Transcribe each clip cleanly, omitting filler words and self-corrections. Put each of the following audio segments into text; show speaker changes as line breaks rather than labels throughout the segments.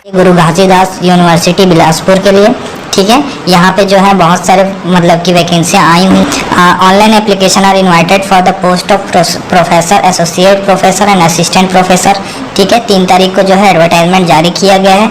गुरु Ghasidas university Bilaspur के लिए, ठीक है। यहाँ पे जो है बहुत सारे मतलब की वैकेंसियाँ आई हुई। Online application are invited for the post of professor, associate professor and assistant professor, ठीक है। 3 तारीख को जो है एडवर्टाइजमेंट जारी किया गया है।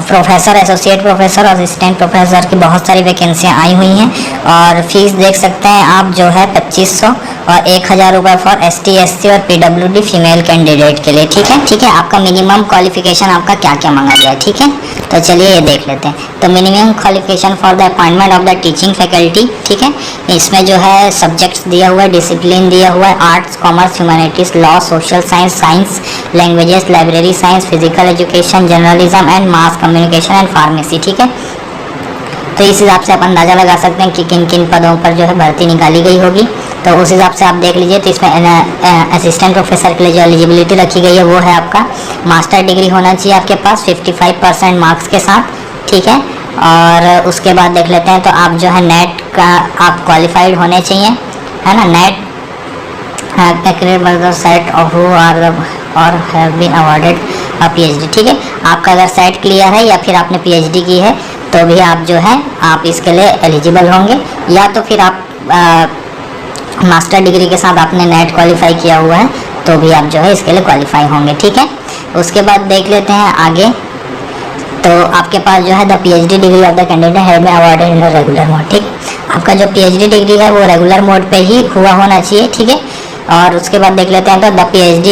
प्रोफेसर, एसोसिएट प्रोफेसर और असिस्टेंट प्रोफेसर की बहुत सारी वैकेंसियाँ आई हुई हैं और फीस देख सकते हैं आप जो है 2500 और 1000 रुपये फॉर ST SC और PWD फीमेल कैंडिडेट के लिए, ठीक है। ठीक है, आपका मिनिमम क्वालिफिकेशन आपका क्या क्या मांगा गया है, ठीक है। तो चलिए ये देख लेते हैं। तो minimum qualification for the appointment of the teaching faculty, ठीक है। इसमें जो है सब्जेक्ट्स दिया हुआ है, डिसिप्लिन दिया हुआ है, arts, commerce, humanities, law, social science, science, languages, library science, physical education, journalism and mass communication and pharmacy, ठीक है। तो इस हिसाब से आप अंदाज़ा लगा सकते हैं कि किन किन पदों पर जो है भर्ती निकाली गई होगी। तो उस हिसाब से आप देख लीजिए। तो इसमें असिस्टेंट प्रोफेसर के लिए जो एलिजिबिलिटी रखी गई है वो है आपका मास्टर डिग्री होना चाहिए आपके पास 55% मार्क्स के साथ, ठीक है। और उसके बाद देख लेते हैं तो आप जो है नेट का आप क्वालिफाइड होने चाहिए, है ना। नेट सेट ऑफ और हैव बीन अवार्डेड PhD, ठीक है। आपका अगर सेट क्लियर है या फिर आपने PhD की है तो भी आप जो है आप इसके लिए एलिजिबल होंगे, या तो फिर आप मास्टर डिग्री के साथ आपने नेट क्वालिफाई किया हुआ है तो भी आप जो है इसके लिए क्वालिफाई होंगे, ठीक है। उसके बाद देख लेते हैं आगे। तो आपके पास जो है the PhD degree of the candidate have been awarded in the regular mode, ठीक। आपका जो PhD डिग्री है वो रेगुलर मोड पे ही हुआ होना चाहिए, ठीक है। और उसके बाद देख लेते हैं तो the PhD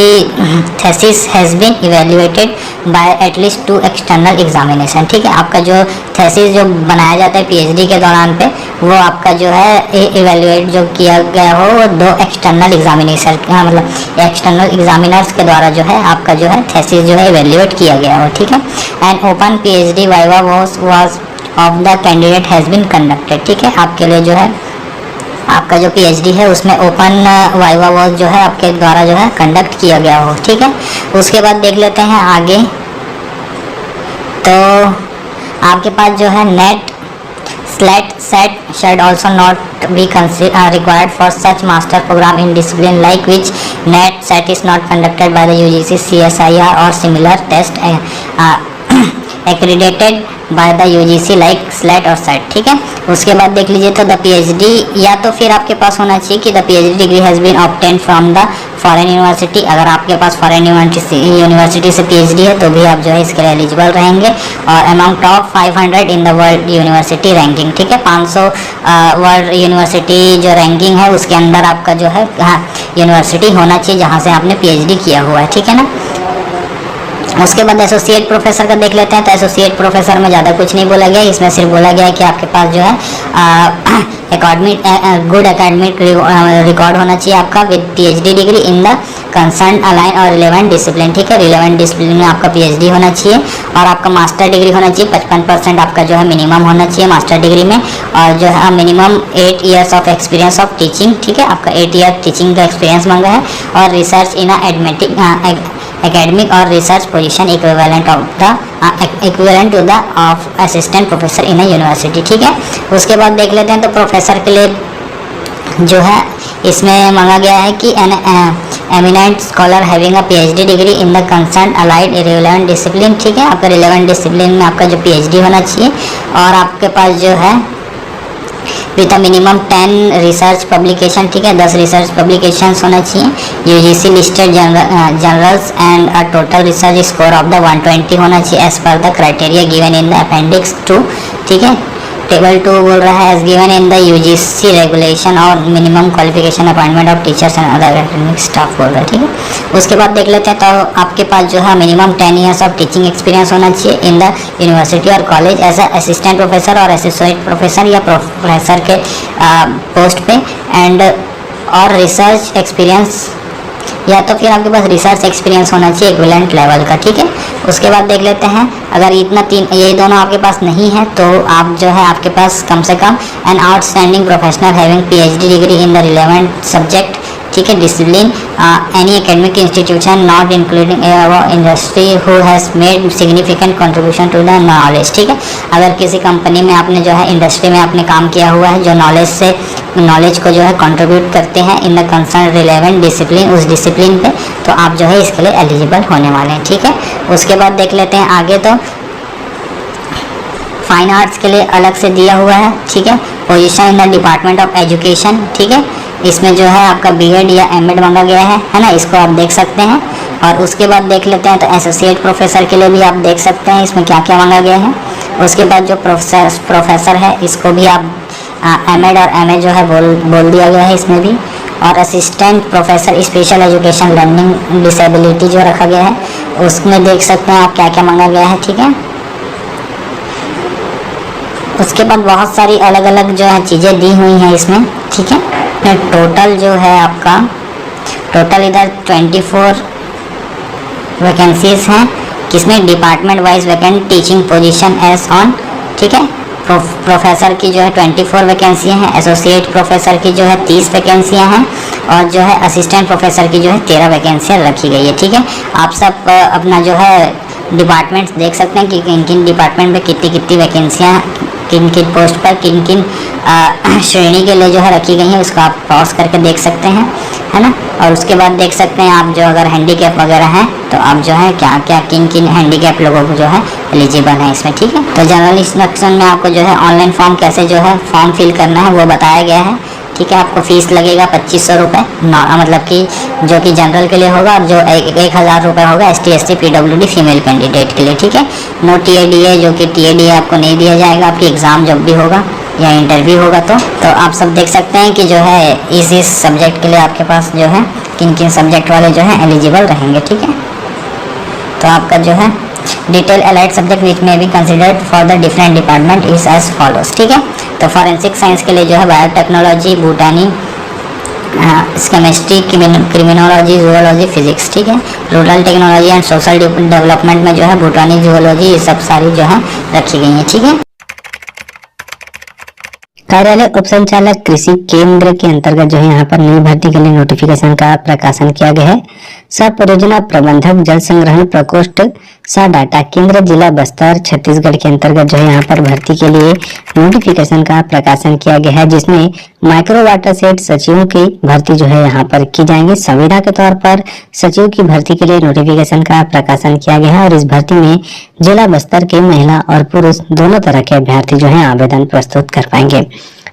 thesis has been evaluated by at least 2 external examination, ठीक है। आपका जो थेसिस जो बनाया जाता है PhD के दौरान पे वो आपका जो है इवेल्युएट जो किया गया हो वो 2 एक्सटर्नल एग्जामिनेशन मतलब एक्सटर्नल एग्जामिनर्स के द्वारा जो है आपका जो है थेसिस जो है इवेल्युएट किया गया हो, ठीक है। And open PhD viva was of the candidate has been conducted, ठीक है। आपके लिए जो है आपका जो PhD है उसमें ओपन वाइवा वॉज जो है आपके द्वारा जो है कंडक्ट किया गया हो, ठीक है। उसके बाद देख लेते हैं आगे। तो आपके पास जो है NET SLET SET should also not be required for such master program in discipline like which NET SET is not conducted by the UGC CSIR और similar test accredited by the UGC like SLET और SET, ठीक है। उसके बाद देख लीजिए तो the PhD या तो फिर आपके पास होना चाहिए कि the PhD degree has been obtain from the foreign university. अगर आपके पास फॉरेन यूनिवर्सिटी से PhD है तो भी आप जो है इसके लिए एलिजिबल रहेंगे। और among top 500 in the world university ranking, ठीक है। 500 वर्ल्ड यूनिवर्सिटी जो रैंकिंग है उसके अंदर आपका जो है यूनिवर्सिटी होना चाहिए जहाँ से आपने PhD किया हुआ है, ठीक है ना। उसके बाद एसोसिएट प्रोफेसर का देख लेते हैं। तो एसोसिएट प्रोफेसर में ज़्यादा कुछ नहीं बोला गया, इसमें सिर्फ बोला गया है कि आपके पास जो है गुड एकेडमिक रिकॉर्ड होना चाहिए आपका with PhD degree in the concern align और रिलेवेंट डिसिप्लिन, ठीक है। रिलेवेंट डिसिप्लिन में आपका PhD होना चाहिए और आपका मास्टर डिग्री होना चाहिए। 55% आपका जो है मिनिमम होना चाहिए मास्टर डिग्री में। और जो है minimum 8 years of experience of teaching, ठीक है। आपका 8 ईयर टीचिंग का एक्सपीरियंस मांगा है। और रिसर्च इन एकेडमिक और research position equivalent to the of assistant professor in a university, ठीक है। उसके बाद देख लेते हैं तो प्रोफेसर के लिए जो है इसमें मांगा गया है कि an eminent scholar having a PhD degree in the concern allied relevant discipline, ठीक है। आपका रिलेवेंट डिसिप्लिन में आपका जो PhD होना चाहिए। और आपके पास जो है विद मिनिमम 10 रिसर्च पब्लिकेशन, ठीक है। 10 रिसर्च पब्लिकेशंस होना चाहिए। UGC listed journals and a total research score of the 120 होना चाहिए as per the criteria given in the appendix 2, ठीक है। टेबल 2 बोल रहा है as given in the UGC regulation और minimum qualification appointment of teachers and other academic staff बोल रहा है, ठीक है। उसके बाद देख लेते हैं तो आपके पास जो है minimum 10 years of teaching experience होना चाहिए इन द यूनिवर्सिटी और college as a assistant professor और एसोसिएट प्रोफेसर या प्रोफेसर के पोस्ट पे एंड और रिसर्च एक्सपीरियंस या तो फिर आपके पास रिसर्च एक्सपीरियंस होना चाहिए इक्विवेलेंट लेवल का, ठीक है। उसके बाद देख लेते हैं अगर ये दोनों आपके पास नहीं है तो आप जो है आपके पास कम से कम an outstanding professional having PhD degree in the relevant subject, ठीक है, discipline any academic institution not including industry who has made significant contribution to the knowledge, ठीक है। अगर किसी कंपनी में आपने जो है इंडस्ट्री में आपने काम किया हुआ है जो नॉलेज को जो है कंट्रीब्यूट करते हैं in the concern relevant discipline, उस डिसिप्लिन पे, तो आप जो है इसके लिए एलिजिबल होने वाले हैं, ठीक है। उसके बाद देख लेते हैं आगे। तो फाइन आर्ट्स के लिए अलग से दिया हुआ है, ठीक है। Position in the department of education, ठीक है। इसमें जो है आपका बीएड या एमएड मांगा गया है ना, इसको आप देख सकते हैं। और उसके बाद देख लेते हैं तो एसोसिएट प्रोफेसर के लिए भी आप देख सकते हैं इसमें क्या क्या मांगा गया है। उसके बाद जो प्रोफेसर है इसको भी आप एमएड और एमए जो है बोल दिया गया है इसमें भी। और assistant professor special education learning disability जो रखा गया है उसमें देख सकते हैं आप क्या क्या मांगा गया है, ठीक है। उसके बाद बहुत सारी अलग अलग जो है चीज़ें दी हुई हैं इसमें, ठीक है। टोटल जो है आपका टोटल इधर 24 वैकेंसीज हैं, किसमें department wise vacant teaching position as on, ठीक है। प्रोफेसर की जो है 24 वैकेंसियाँ हैं, एसोसिएट प्रोफेसर की जो है 30 वैकेंसियाँ हैं और जो है असिस्टेंट प्रोफेसर की जो है 13 वैकेंसियाँ रखी गई है, ठीक है। आप सब अपना जो है डिपार्टमेंट्स देख सकते हैं कि किन किन डिपार्टमेंट में कितनी कितनी वैकेंसियाँ किन किन पोस्ट पर किन किन श्रेणी के लिए जो है रखी गई हैं, उसको आप पॉज करके देख सकते हैं, है ना। और उसके बाद देख सकते हैं आप जो अगर हैंडीकैप वगैरह हैं तो आप जो है क्या क्या किन किन हैंडीकैप लोगों को जो है एलिजिबल है इसमें, ठीक है। तो जनरल इंस्ट्रक्शन में आपको जो है ऑनलाइन फॉर्म कैसे जो है फॉर्म फिल करना है वो बताया गया है, ठीक है। आपको फीस लगेगा 2500 रुपये, मतलब कि जो कि जनरल के लिए होगा, और जो 1000 रुपये होगा ST SC PWD female candidate के लिए, ठीक है। नो TADA, जो कि TADA आपको नहीं दिया जाएगा आपकी एग्ज़ाम जब भी होगा या इंटरव्यू होगा तो आप सब देख सकते हैं कि जो है इस सब्जेक्ट के लिए आपके पास जो है किन किन सब्जेक्ट वाले जो है एलिजिबल रहेंगे, ठीक है। तो आपका जो है detail allied subject which may be considered for the different department is as follows, ठीक है। तो फॉरेंसिक साइंस के लिए जो है biotechnology, botany, chemistry, criminology, zoology, physics, ठीक है। Rural technology and social development में जो है बॉटनी, जूलॉजी, ये सब सारी जो है रखी गई हैं, ठीक है। कार्यालय उप संचालक कृषि केंद्र के अंतर्गत जो है यहाँ पर नई भर्ती के लिए नोटिफिकेशन का प्रकाशन किया गया है। सब परियोजना प्रबंधक जल संग्रहण प्रकोष्ठ सा डाटा केंद्र जिला बस्तर छत्तीसगढ़ के अंतर्गत जो है यहाँ पर भर्ती के लिए नोटिफिकेशन का प्रकाशन किया गया है, जिसमें माइक्रो वाटर सेट सचिवों की भर्ती जो है यहाँ पर की जाएंगे। संविदा के तौर पर सचिव की भर्ती के लिए नोटिफिकेशन का प्रकाशन किया गया है और इस भर्ती में जिला बस्तर के महिला और पुरुष दोनों तरह के अभ्यर्थी जो है आवेदन प्रस्तुत कर पाएंगे।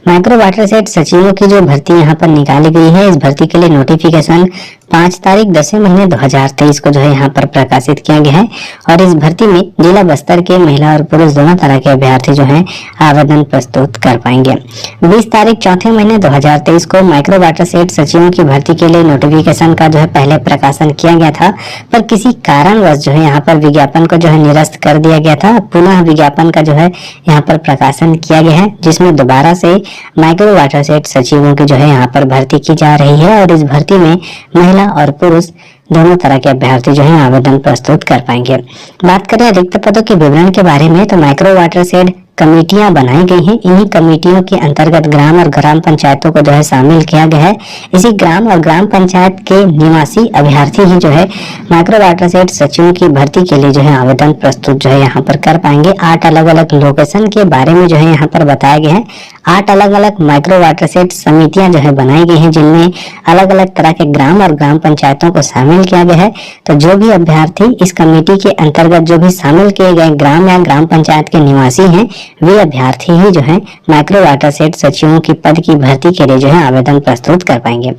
माइक्रो वाटर सेट सचिवों की जो भर्ती यहाँ पर निकाली गई है, इस भर्ती के लिए नोटिफिकेशन 5 तारीख 10वें महीने 2023 को जो है यहाँ पर प्रकाशित किया गया है और इस भर्ती में जिला बस्तर के महिला और पुरुष दोनों तरह के अभ्यर्थी जो हैं आवेदन प्रस्तुत कर पाएंगे। 20 तारीख 4वें महीने 2023 को माइक्रो वाटर सेट सचिवों की भर्ती के लिए नोटिफिकेशन का जो है पहले प्रकाशन किया गया था, पर किसी कारणवश जो है यहाँ पर विज्ञापन को जो है निरस्त कर दिया गया था। पुनः विज्ञापन का जो है यहाँ पर प्रकाशन किया गया है, जिसमें दोबारा से माइक्रो वाटर सेट सचिवों की जो है यहाँ पर भर्ती की जा रही है और इस भर्ती में महिला और पुरुष दोनों तरह के अभ्यर्थी जो है आवेदन प्रस्तुत कर पाएंगे। बात करें रिक्त पदों के विवरण के बारे में, तो माइक्रो वाटर सेट कमेटियां बनाई गई हैं। इन्हीं कमेटियों के अंतर्गत ग्राम और ग्राम पंचायतों को जो है शामिल किया गया है। इसी ग्राम और ग्राम पंचायत के निवासी अभ्यर्थी ही जो है माइक्रो वाटर सेट सचिवों की भर्ती के लिए जो है आवेदन प्रस्तुत जो है यहाँ पर कर पाएंगे। 8 अलग अलग लोकेशन के बारे में जो है यहाँ पर बताया गया है। 8 अलग अलग माइक्रो वाटर सेट समितियां जो है बनाई गई हैं, जिनमें अलग अलग तरह के ग्राम और ग्राम पंचायतों को शामिल किया गया है। तो जो भी अभ्यर्थी इस कमेटी के अंतर्गत जो भी शामिल किए गए ग्राम या ग्राम पंचायत के निवासी हैं, वे अभ्यर्थी ही जो है माइक्रो वाटर सेट सचिवों की पद की भर्ती के लिए जो है आवेदन प्रस्तुत कर पाएंगे।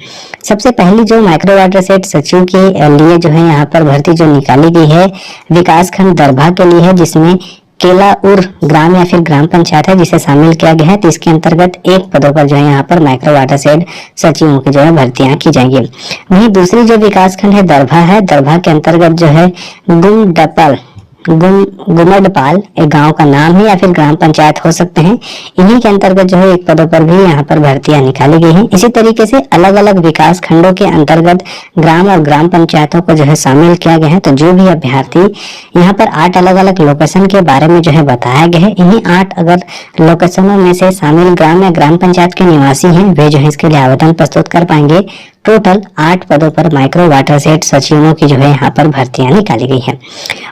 सबसे पहली जो माइक्रो वाटर सेट सचिव के लिए जो है यहाँ पर भर्ती जो निकाली गई है विकास खंड दरभा के लिए है, जिसमें केलाउर ग्राम या फिर ग्राम पंचायत है जिसे शामिल किया गया है। तो इसके अंतर्गत 1 पदों पर जो है यहाँ पर माइक्रो वाटर सेट सचिवों की जो है भर्तियां की जाएंगी। वहीं दूसरी जो विकास खंड है दरभा है। दरभा के अंतर्गत जो है गुमडपाल एक गांव का नाम है या फिर ग्राम पंचायत हो सकते हैं। इन्हीं के अंतर्गत जो है 1 पदों पर भी यहाँ पर भर्तियां निकाली गई हैं। इसी तरीके से अलग अलग विकास खंडों के अंतर्गत ग्राम और ग्राम पंचायतों को जो है शामिल किया गया है। तो जो भी अभ्यर्थी यहाँ पर 8 अलग अलग लोकेशन के बारे में जो है बताया गया है, इन्हीं 8 अगर लोकेशनों में से शामिल ग्राम या ग्राम पंचायत के निवासी हैं, वे जो है इसके लिए आवेदन प्रस्तुत कर पाएंगे। टोटल 8 पदों पर माइक्रो वाटर सेट सचिवों की जो है यहाँ पर भर्तियां निकाली गई हैं।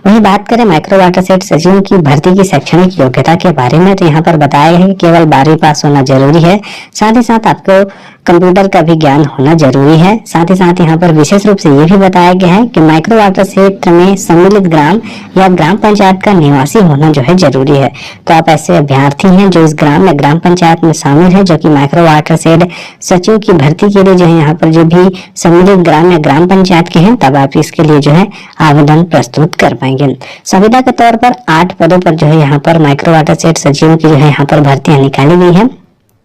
वहीं बात करें माइक्रो वाटर सेट सचिवों की भर्ती की शैक्षणिक योग्यता के बारे में, तो यहाँ पर बताया गया है कि केवल 12वीं पास होना जरूरी है। साथ ही साथ आपको कंप्यूटर का भी ज्ञान होना जरूरी है। साथ ही साथ यहाँ पर विशेष रूप से ये भी बताया गया है कि माइक्रो वाटर क्षेत्र में सम्मिलित ग्राम या ग्राम पंचायत का निवासी होना जो है जरूरी है। तो आप ऐसे अभ्यर्थी हैं जो इस ग्राम या ग्राम पंचायत में शामिल है, जो कि माइक्रो वाटर सेट सचिव की भर्ती के लिए जो है यहाँ पर जो भी सम्मिलित ग्राम या ग्राम पंचायत के हैं, तब आप इसके लिए जो है आवेदन प्रस्तुत कर पाएंगे। संविदा के तौर पर 8 पदों पर जो है यहाँ पर माइक्रो वाटर सेट सचिवों की जो है यहाँ पर भर्तियां निकाली गई है।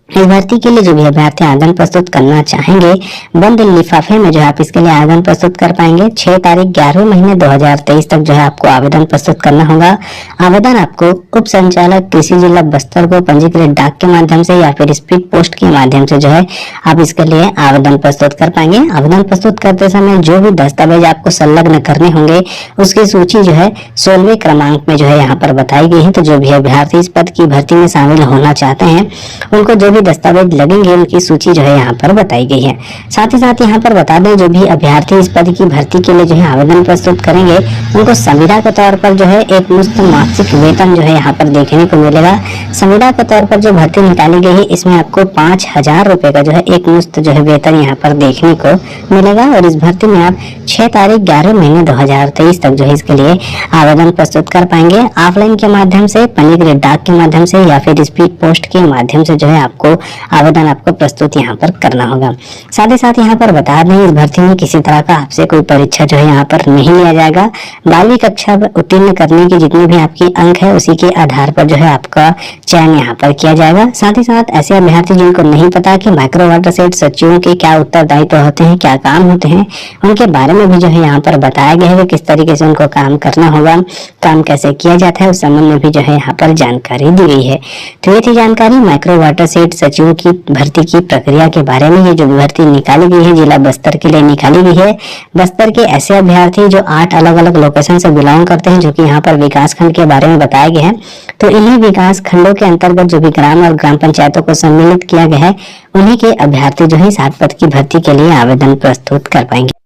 इस भर्ती के लिए जो भी अभ्यर्थी आवेदन प्रस्तुत करना चाहेंगे, बंद लिफाफे में जो है आप इसके लिए आवेदन प्रस्तुत कर पाएंगे। 6 तारीख 11 महीने 2023 तक जो है आपको आवेदन प्रस्तुत करना होगा। आवेदन आपको उप संचालक कृषि जिला बस्तर को पंजीकृत डाक के माध्यम से या फिर स्पीड पोस्ट के माध्यम से जो है आप इसके लिए आवेदन प्रस्तुत कर पाएंगे। आवेदन प्रस्तुत करते समय जो भी दस्तावेज आपको संलग्न करने होंगे, उसकी सूची जो है 16वें क्रमांक में जो है यहाँ पर बताई गई है। तो जो भी अभ्यर्थी इस पद की भर्ती में शामिल होना चाहते हैं, उनको जो भी दस्तावेज लगेंगे उनकी सूची जो है यहाँ पर बताई गई है। साथ ही साथ यहाँ पर बता दें, जो भी अभ्यर्थी इस पद की भर्ती के लिए जो है आवेदन प्रस्तुत करेंगे, उनको संविदा के तौर पर जो है एक मुश्त मासिक वेतन जो है यहाँ पर देखने को मिलेगा। संविदा के तौर पर जो भर्ती निकाली गई है, इसमें आपको 5,000 रुपए का जो है एक मुश्त जो है वेतन यहाँ पर देखने को मिलेगा। और इस भर्ती में आप 6 तारीख 11 महीने 2023 तक जो है इसके लिए आवेदन प्रस्तुत कर पाएंगे। ऑफलाइन के माध्यम से, पंजीकृत डाक के माध्यम से या फिर स्पीड पोस्ट के माध्यम से जो है आपको आवेदन आपको प्रस्तुत यहाँ पर करना होगा। साथ ही साथ यहाँ पर बता दें, इस भर्ती में किसी तरह का आपसे कोई परीक्षा जो है यहाँ पर नहीं लिया जाएगा। 12वीं कक्षा उत्तीर्ण करने की जितने भी आपकी अंक है, उसी के आधार पर जो है आपका चयन यहाँ पर किया जाएगा। साथ ही साथ ऐसे अभ्यर्थी जिनको नहीं पता कि माइक्रो वाटर सेट सचिवों के क्या उत्तरदायित्व होते हैं, क्या काम होते हैं, उनके बारे में भी जो है यहाँ पर बताया गया है कि किस तरीके से उनको काम करना होगा, काम कैसे किया जाता है, उस संबंध में भी जो है यहाँ पर जानकारी दी गई है। तो ये थी जानकारी माइक्रो वाटर सेट सचिवों की भर्ती की प्रक्रिया के बारे में। ये जो भर्ती निकाली गई है जिला बस्तर के लिए निकाली गई है। बस्तर के ऐसे अभ्यर्थी जो 8 अलग अलग लोकेशन से बिलोंग करते हैं, जो कि यहाँ पर विकास खंड के बारे में बताया गया है, तो इन्हीं विकास खंडों के अंतर्गत जो भी ग्राम और ग्राम पंचायतों को सम्मिलित किया गया है, उन्हीं के अभ्यर्थी जो है 7 पद की भर्ती के लिए आवेदन प्रस्तुत कर पाएंगे।